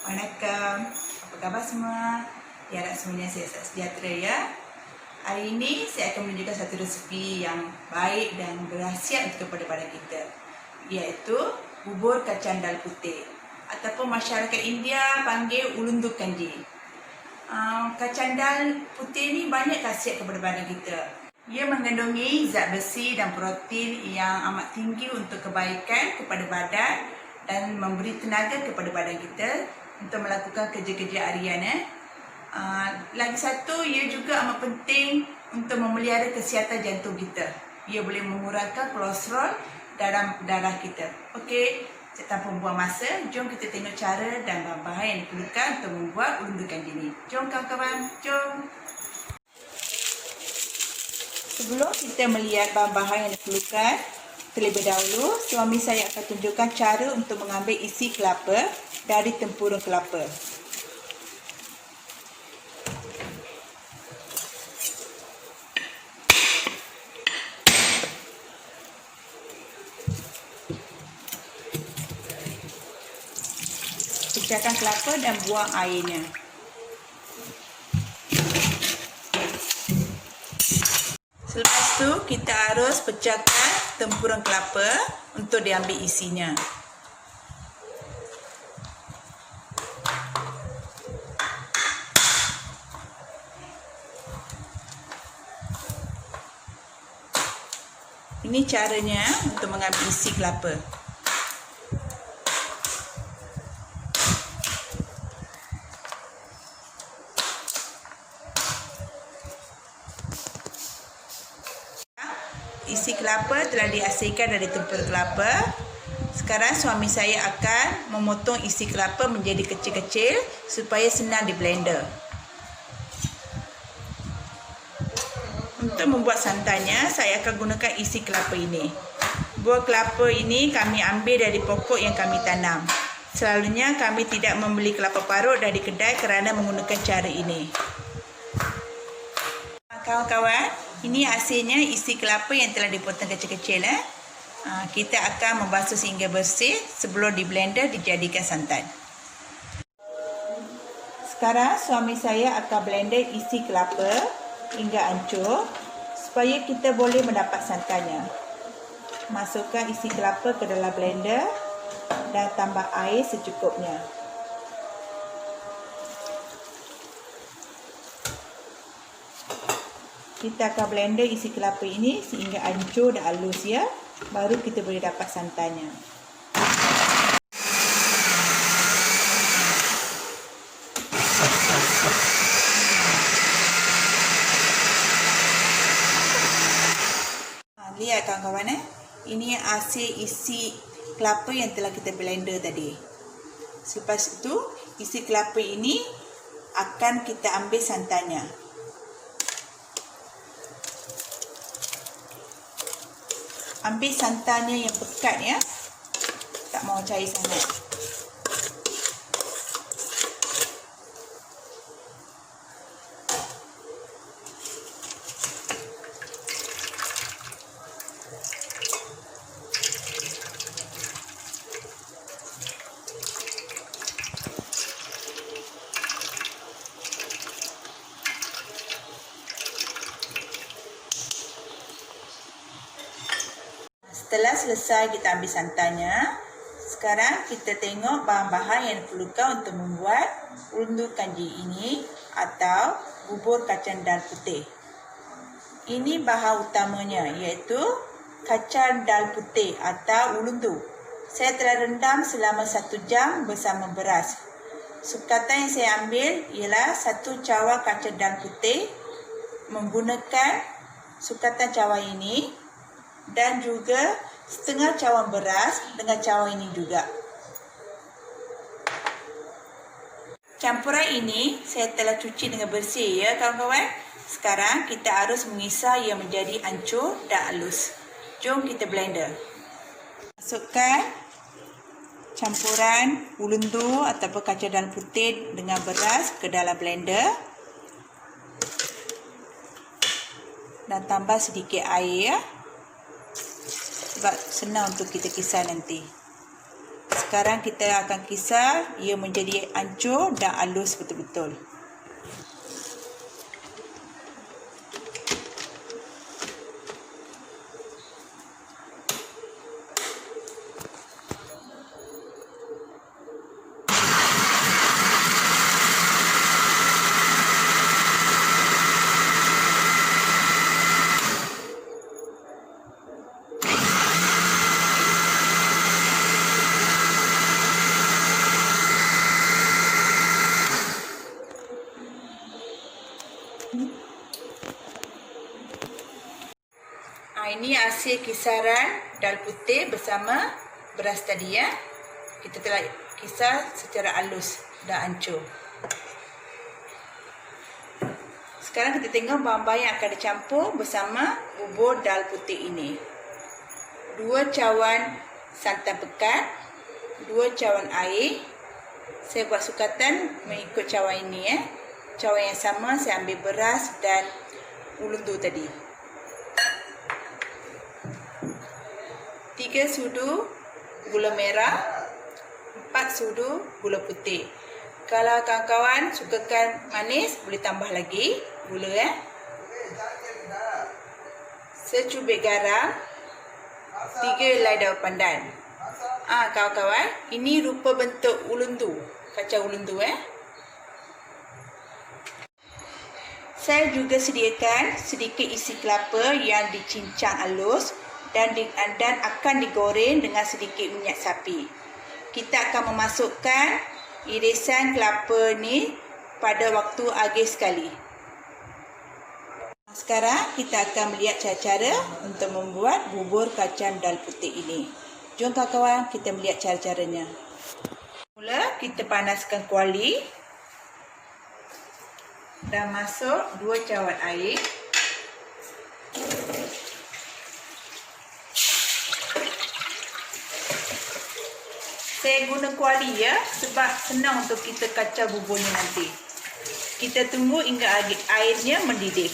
Waalaikumsalam. Apa khabar semua? Ya, harap semuanya sihat sejahtera ya. Hari ini saya akan menunjukkan satu resipi yang baik dan berkhasiat untuk kepada badan kita, iaitu bubur kacang dal putih ataupun masyarakat India panggil ulundu kanji. Kacang dal putih ni banyak khasiat kepada badan kita. Ia mengandungi zat besi dan protein yang amat tinggi untuk kebaikan kepada badan dan memberi tenaga kepada badan kita untuk melakukan kerja-kerja harian. Lagi satu, ia juga amat penting untuk memelihara kesihatan jantung kita. Ia boleh mengurangkan kolesterol dalam darah kita. Okey, tanpa membuang masa, jom kita tengok cara dan bahan-bahan yang diperlukan untuk membuat ulundu kanji ini. Jom kawan-kawan, jom. Sebelum kita melihat bahan-bahan yang diperlukan, terlebih dahulu suami saya akan tunjukkan cara untuk mengambil isi kelapa dari tempurung kelapa. Pecahkan kelapa dan buang airnya. Selepas tu kita harus pecahkan tempurung kelapa untuk diambil isinya. Ini caranya untuk mengambil isi kelapa. Isi kelapa telah dihasilkan dari tempurung kelapa. Sekarang suami saya akan memotong isi kelapa menjadi kecil-kecil supaya senang di blender. Untuk membuat santannya, saya akan gunakan isi kelapa ini. Buah kelapa ini kami ambil dari pokok yang kami tanam. Selalunya kami tidak membeli kelapa parut dari kedai kerana menggunakan cara ini. Kawan-kawan, ini hasilnya isi kelapa yang telah dipotong kecil-kecil. Kita akan membasuh sehingga bersih sebelum di blender dijadikan santan. Sekarang suami saya akan blender isi kelapa hingga hancur supaya kita boleh mendapat santannya. Masukkan isi kelapa ke dalam blender dan tambah air secukupnya. Kita akan blender isi kelapa ini sehingga hancur dan halus ya. Baru kita boleh dapat santannya. Lihat kawan-kawan ini hasil isi kelapa yang telah kita blender tadi. Selepas itu isi kelapa ini akan kita ambil santannya. Ambil santannya yang pekat ya. Tak mau cair sangat. Setelah selesai kita ambil santannya, sekarang kita tengok bahan-bahan yang diperlukan untuk membuat ulundu kanji ini atau bubur kacang dal putih. Ini bahan utamanya iaitu kacang dal putih atau ulundu. Saya telah rendam selama 1 jam bersama beras. Sukatan yang saya ambil ialah 1 cawan kacang dal putih menggunakan sukatan cawan ini dan juga setengah cawan beras dengan cawan ini juga. Campuran ini saya telah cuci dengan bersih ya kawan-kawan. Sekarang kita harus mengisar ia menjadi hancur dan halus. Jom kita blender. Masukkan campuran ulundu ataupun kacang dal putih dengan beras ke dalam blender. Dan tambah sedikit air ya. Sebab senang untuk kita kisar nanti. Sekarang kita akan kisar ia menjadi hancur dan halus betul-betul. Ini hasil kisaran dal putih bersama beras tadi ya. Kita telah kisar secara halus dan hancur. Sekarang kita tengok bahan-bahan yang akan dicampur bersama bubur dal putih ini. 2 cawan santan pekat, 2 cawan air. Saya buat sukatan mengikut cawan ini ya. Cawan yang sama saya ambil beras dan ulundu tadi. 3 sudu gula merah, 4 sudu gula putih. Kalau kawan-kawan sukakan manis, boleh tambah lagi gula ya. Secubit garam, 3 helai daun pandan. Kawan-kawan, ini rupa bentuk ulundu, kacang ulundu ya. Saya juga sediakan sedikit isi kelapa yang dicincang halus dan akan digoreng dengan sedikit minyak sapi. Kita akan memasukkan irisan kelapa ni pada waktu akhir sekali. Sekarang kita akan melihat cara-cara untuk membuat bubur kacang dal putih ini. Jom kawan-kawan kita melihat cara-caranya. Mula kita panaskan kuali dan masuk 2 cawan air. Saya guna kuali ya sebab senang untuk kita kacau buburnya nanti. Kita tunggu hingga airnya mendidih.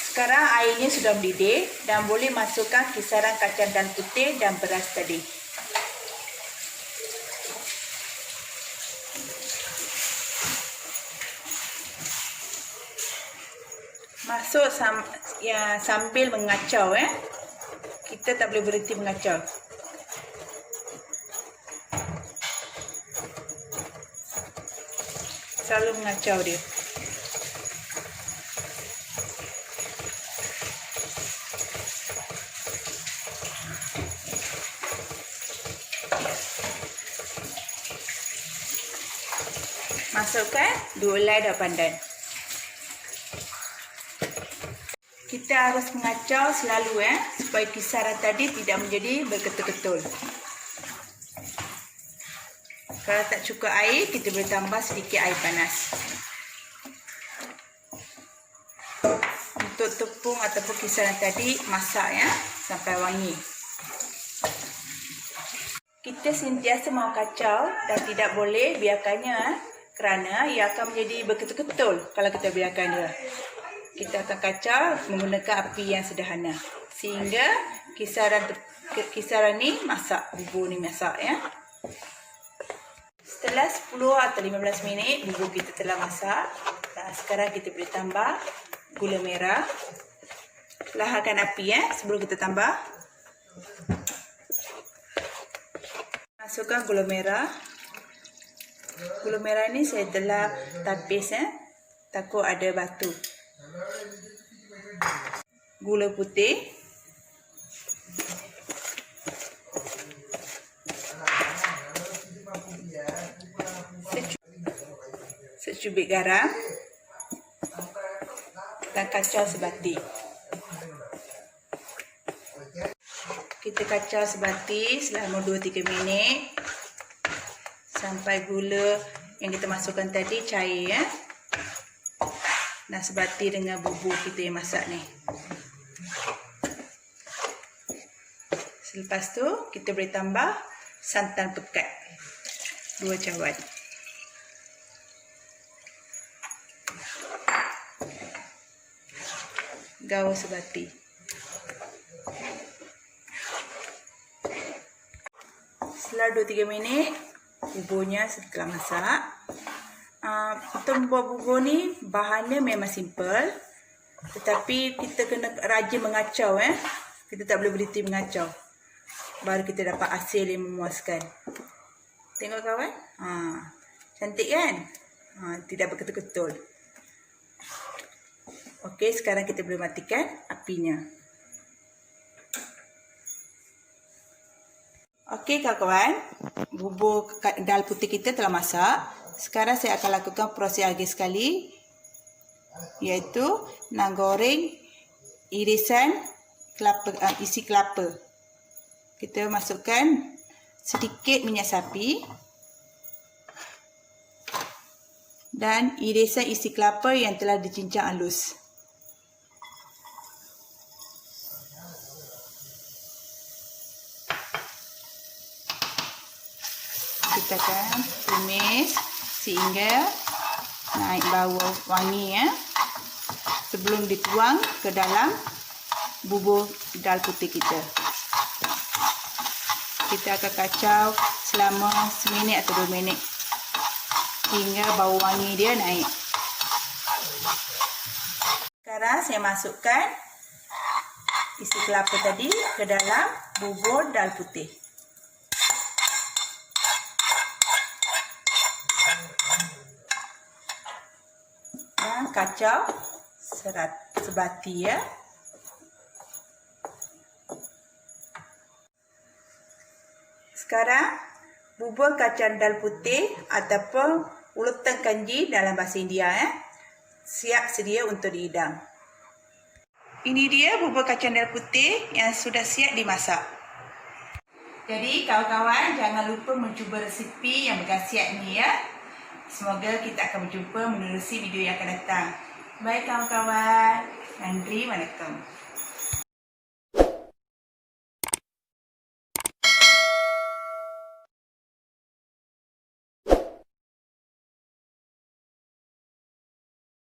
Sekarang airnya sudah mendidih dan boleh masukkan kisaran kacang dal putih dan beras tadi. Masuk sambil mengacau ya. Kita tak boleh berhenti mengacau. Selalu mengacau dia. Masukkan 2 helai daun pandan. Kita harus mengacau selalu ya, supaya kisaran tadi tidak menjadi berketul-ketul. Kalau tak cukup air, kita boleh tambah sedikit air panas. Untuk tepung ataupun kisaran tadi, masak ya, sampai wangi. Kita sentiasa mahu kacau dan tidak boleh biarkannya kerana ia akan menjadi berketul-ketul kalau kita biarkan dia. Kita akan kacau menggunakan api yang sederhana. Sehingga kisaran ni masak, bubur ni masak ya. Setelah 10 atau 15 minit bubur kita telah masak. Dan sekarang kita boleh tambah gula merah. Lahankan api ya sebelum kita tambah. Masukkan gula merah. Gula merah ni saya telah tapis ya. Takut ada batu. Gula putih. Secubit garam dan kacau sebati. Kita kacau sebati selama 2-3 minit sampai gula yang kita masukkan tadi cair ya. Dan sebati dengan bubur kita yang masak ni. Selepas tu kita boleh tambah santan pekat 2 cawan. Gaul sebati. Setelah 2-3 minit, buburnya telah masak. Untuk membuat bubur ni, bahannya memang simple. Tetapi kita kena rajin mengacau. Kita tak boleh berhenti mengacau. Baru kita dapat hasil yang memuaskan. Tengok kawan. Cantik kan? Tidak berketul-ketul. Okey, sekarang kita boleh matikan apinya. Okey kawan-kawan, bubur dal putih kita telah masak. Sekarang saya akan lakukan proses lagi sekali, iaitu nak goreng irisan kelapa, isi kelapa. Kita masukkan sedikit minyak sapi dan irisan isi kelapa yang telah dicincang halus. Kita akan tumis sehingga naik bau wangi sebelum dituang ke dalam bubur dal putih kita. Kita akan kacau selama 1 minit atau 2 minit hingga bau wangi dia naik. Sekarang saya masukkan isi kelapa tadi ke dalam bubur dal putih. Dan kacau sebati Sekarang bubur kacang dal putih ataupun uletan kanji dalam bahasa India siap sedia untuk dihidang. Ini dia bubur kacang dal putih yang sudah siap dimasak. Jadi kawan-kawan jangan lupa mencuba resipi yang berkhasiat ni Semoga kita akan berjumpa menerusi video yang akan datang. Baik kawan-kawan, nandri, waalaikum.